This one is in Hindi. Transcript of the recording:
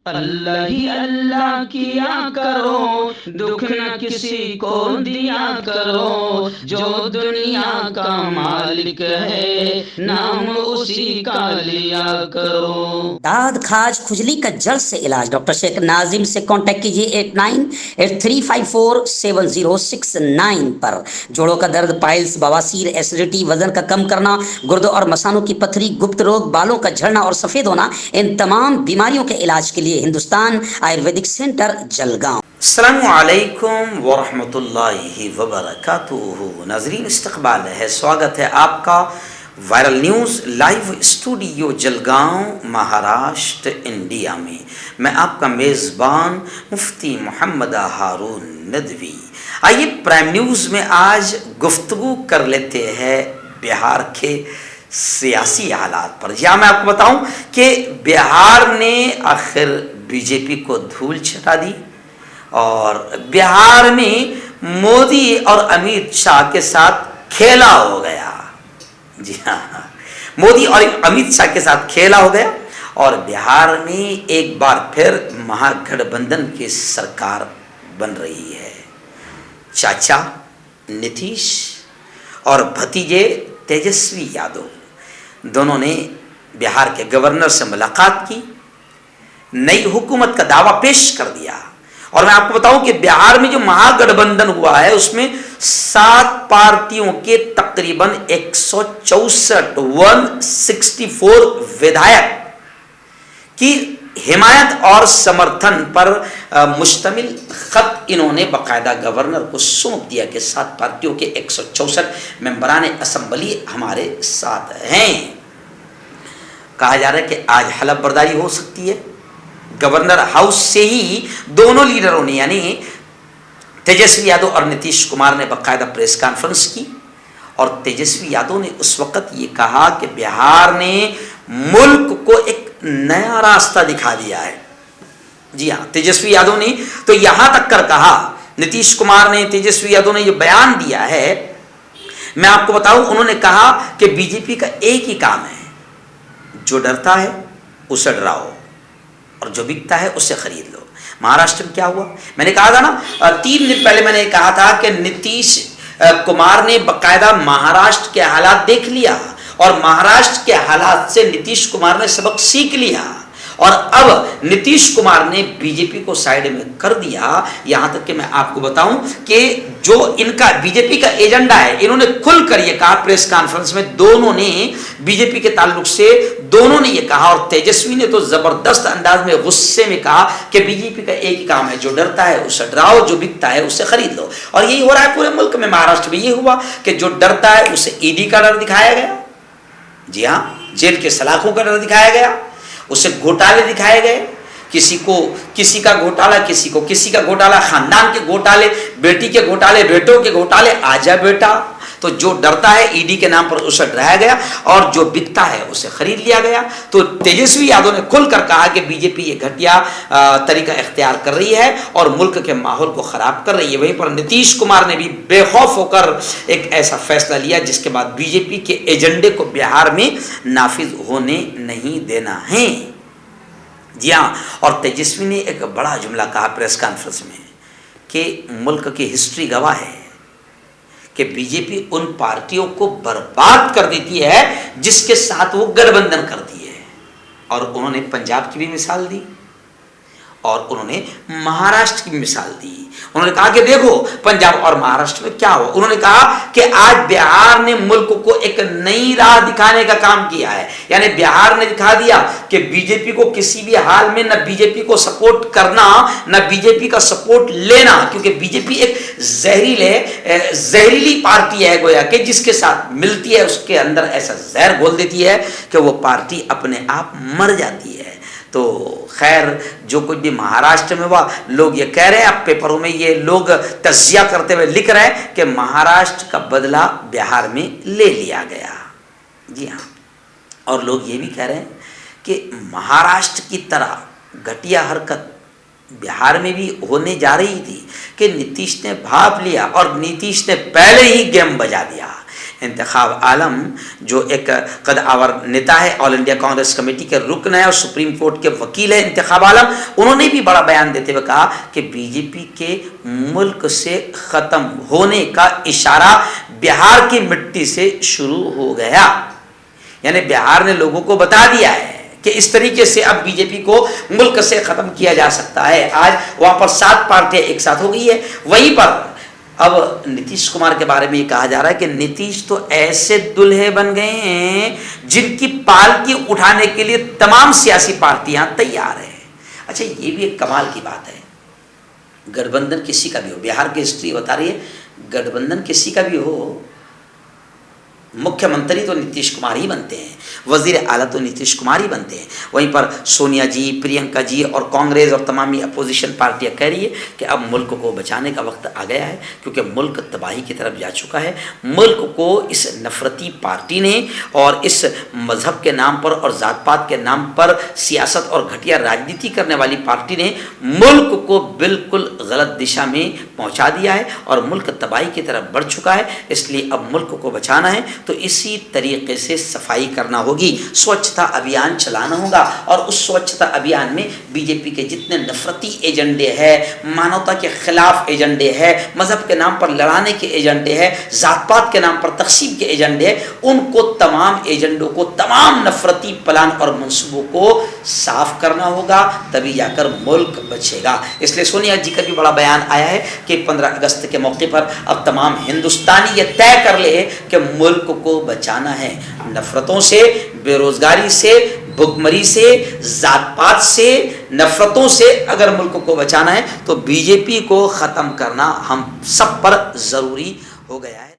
अल्लाह ही अल्लाह किया करो, दुख न किसी को दिया करो, जो दुनिया का मालिक है नाम उसी का लिया करो। दाद खाज खुजली का जड़ से इलाज डॉक्टर शेख नाजिम से कांटेक्ट कीजिए 8983547069 पर। जोड़ों का दर्द, पाइल्स, बवासीर, एसिडिटी, वजन का कम करना, गुर्दों और मसानों की पथरी, गुप्त रोग, बालों का झड़ना और सफेद होना, इन तमाम बीमारियों के इलाज के लिए हिंदुस्तान आयुर्वेदिक सेंटर जलगांव। अस्सलामुअलैकुम वरहमतुल्लाहि वबरकातुहू। नाजरीन, इस्तकबाल है, स्वागत है आपका viral news live studio Jalgaon, Maharashtra, India में। मैं आपका मेज़बान मुफ्ती मोहम्मद हारून नदवी। आइए प्राइम न्यूज़ में आज गुफ्तगू कर लेते हैं बिहार के सियासी हालात पर। या मैं आपको बताऊं कि बिहार ने आखिर बीजेपी को धूल चटा दी और बिहार में मोदी और अमित शाह के साथ खेला हो गया। जी हाँ, मोदी और अमित शाह के साथ खेला हो गया और बिहार में एक बार फिर महागठबंधन की सरकार बन रही है। चाचा नीतीश और भतीजे तेजस्वी यादव दोनों ने बिहार के गवर्नर से मुलाकात की, नई हुकूमत का दावा पेश कर दिया। और मैं आपको बताऊं कि बिहार में जो महागठबंधन हुआ है उसमें 7 पार्टियों के तकरीबन 164 विधायक की हिमायत और समर्थन पर मुश्तमिल खत इन्होंने बाकायदा गवर्नर को सौंप दिया कि 7 पार्टियों के 164 मेंबरान असम्बली हमारे साथ हैं। कहा जा रहा है कि आज हलफ बर्दारी हो सकती है। गवर्नर हाउस से ही दोनों लीडरों ने यानी तेजस्वी यादव और नीतीश कुमार ने बाकायदा प्रेस कॉन्फ्रेंस की और तेजस्वी यादव ने उस वक्त ये कहा कि बिहार ने मुल्क को एक नया रास्ता दिखा दिया है। जी हाँ, तेजस्वी यादव ने तो यहां तक कर कहा, नीतीश कुमार ने, तेजस्वी यादव ने जो बयान दिया है, मैं आपको बताऊं, उन्होंने कहा कि बीजेपी का एक ही काम है, जो डरता है उसे डराओ और जो बिकता है उससे खरीद लो। महाराष्ट्र में क्या हुआ, मैंने कहा था ना 3 दिन पहले मैंने कहा था कि नीतीश कुमार ने बाकायदा महाराष्ट्र के हालात देख लिया और महाराष्ट्र के हालात से नीतीश कुमार ने सबक सीख लिया और अब नीतीश कुमार ने बीजेपी को साइड में कर दिया। यहां तक कि मैं आपको बताऊं कि जो इनका बीजेपी का एजेंडा है, इन्होंने खुलकर ये कहा प्रेस कॉन्फ्रेंस में, दोनों ने बीजेपी के ताल्लुक से दोनों ने ये कहा और तेजस्वी ने तो जबरदस्त अंदाज में गुस्से में कहा कि बीजेपी का एक ही काम है, जो डरता है उसे डराओ, जो बिकता है उसे खरीद लो। और यही हो रहा है पूरे मुल्क में। महाराष्ट्र में ये हुआ कि जो डरता है उसे ईडी का डर दिखाया गया, जी हाँ, जेल के सलाखों का डर दिखाया गया, उसे घोटाले दिखाए गए, किसी का घोटाला, किसी का घोटाला, खानदान के घोटाले, बेटी के घोटाले, बेटों के घोटाले, आजा बेटा। तो जो डरता है ईडी के नाम पर उसे डराया गया और जो बिकता है उसे खरीद लिया गया। तो तेजस्वी यादव ने खुलकर कहा कि बीजेपी ये घटिया तरीका इख्तियार कर रही है और मुल्क के माहौल को खराब कर रही है। वहीं पर नीतीश कुमार ने भी बेखौफ होकर एक ऐसा फैसला लिया जिसके बाद बीजेपी के एजेंडे को बिहार में नाफिज होने नहीं देना है। जी हाँ, और तेजस्वी ने एक बड़ा जुमला कहा प्रेस कॉन्फ्रेंस में कि मुल्क की हिस्ट्री गवाह है कि बीजेपी उन पार्टियों को बर्बाद कर देती है जिसके साथ वो गठबंधन करती है। और उन्होंने पंजाब की भी मिसाल दी और उन्होंने महाराष्ट्र की मिसाल दी। उन्होंने कहा कि देखो पंजाब और महाराष्ट्र में क्या हुआ। उन्होंने कहा कि आज बिहार ने मुल्क को एक नई राह दिखाने का काम किया है। यानी बिहार ने दिखा दिया कि बीजेपी को किसी भी हाल में न बीजेपी को सपोर्ट करना न बीजेपी का सपोर्ट लेना, क्योंकि बीजेपी एक जहरीली पार्टी है गोया कि जिसके साथ मिलती है उसके अंदर ऐसा जहर घोल देती है कि वो पार्टी अपने आप मर जाती है। तो खैर, जो कुछ भी महाराष्ट्र में हुआ, लोग ये कह रहे हैं, अब पेपरों में ये लोग तज्जिया करते हुए लिख रहे हैं कि महाराष्ट्र का बदला बिहार में ले लिया गया। जी हाँ, और लोग ये भी कह रहे हैं कि महाराष्ट्र की तरह घटिया हरकत बिहार में भी होने जा रही थी कि नीतीश ने भाप लिया और नीतीश ने पहले ही गेम बजा दिया। इंतखाब आलम जो एक कद आवर नेता है, ऑल इंडिया कांग्रेस कमेटी के रुकन है और सुप्रीम कोर्ट के वकील है इंतखाब आलम, उन्होंने भी बड़ा बयान देते हुए कहा कि बीजेपी के मुल्क से ख़त्म होने का इशारा बिहार की मिट्टी से शुरू हो गया। यानी बिहार ने लोगों को बता दिया है कि इस तरीके से अब बीजेपी को मुल्क से ख़त्म किया जा सकता है। आज वहाँ पर 7 पार्टियां एक साथ हो गई है। वहीं पर अब नीतीश कुमार के बारे में ये कहा जा रहा है कि नीतीश तो ऐसे दुल्हे बन गए हैं जिनकी पालकी उठाने के लिए तमाम सियासी पार्टियां तैयार है। अच्छा, ये भी एक कमाल की बात है, गठबंधन किसी का भी हो, बिहार की हिस्ट्री बता रही है, गठबंधन किसी का भी हो, मुख्यमंत्री तो नीतीश कुमार ही बनते हैं, वजीर आला तो नीतीश कुमार ही बनते हैं। वहीं पर सोनिया जी, प्रियंका जी और कांग्रेस और तमामी अपोजिशन पार्टियां कह रही है कि अब मुल्क को बचाने का वक्त आ गया है, क्योंकि मुल्क तबाही की तरफ जा चुका है। मुल्क को इस नफरती पार्टी ने और इस मजहब के नाम पर और जात पात के नाम पर सियासत और घटिया राजनीति करने वाली पार्टी ने मुल्क को बिल्कुल गलत दिशा में पहुंचा दिया है और मुल्क तबाही की तरफ बढ़ चुका है। इसलिए अब मुल्क को बचाना है तो इसी तरीके से सफाई करना होगी, स्वच्छता अभियान चलाना होगा। और उस स्वच्छता अभियान में बीजेपी के जितने नफरती एजेंडे हैं, मानवता के खिलाफ एजेंडे हैं, मजहब के नाम पर लड़ाने के एजेंडे हैं, जात पात के नाम पर तकसीम के एजेंडे हैं, उनको तमाम एजेंडों को, तमाम नफरती प्लान और मंसूबों को साफ करना होगा, तभी जाकर मुल्क बचेगा। इसलिए सोनिया जी का भी बड़ा बयान आया है कि 15 अगस्त के मौके पर अब तमाम हिंदुस्तानी ये तय कर ले कि मुल्क को बचाना है नफरतों से, बेरोजगारी से, भुखमरी से, जात पात से, नफरतों से। अगर मुल्क को बचाना है तो बीजेपी को खत्म करना हम सब पर जरूरी हो गया है।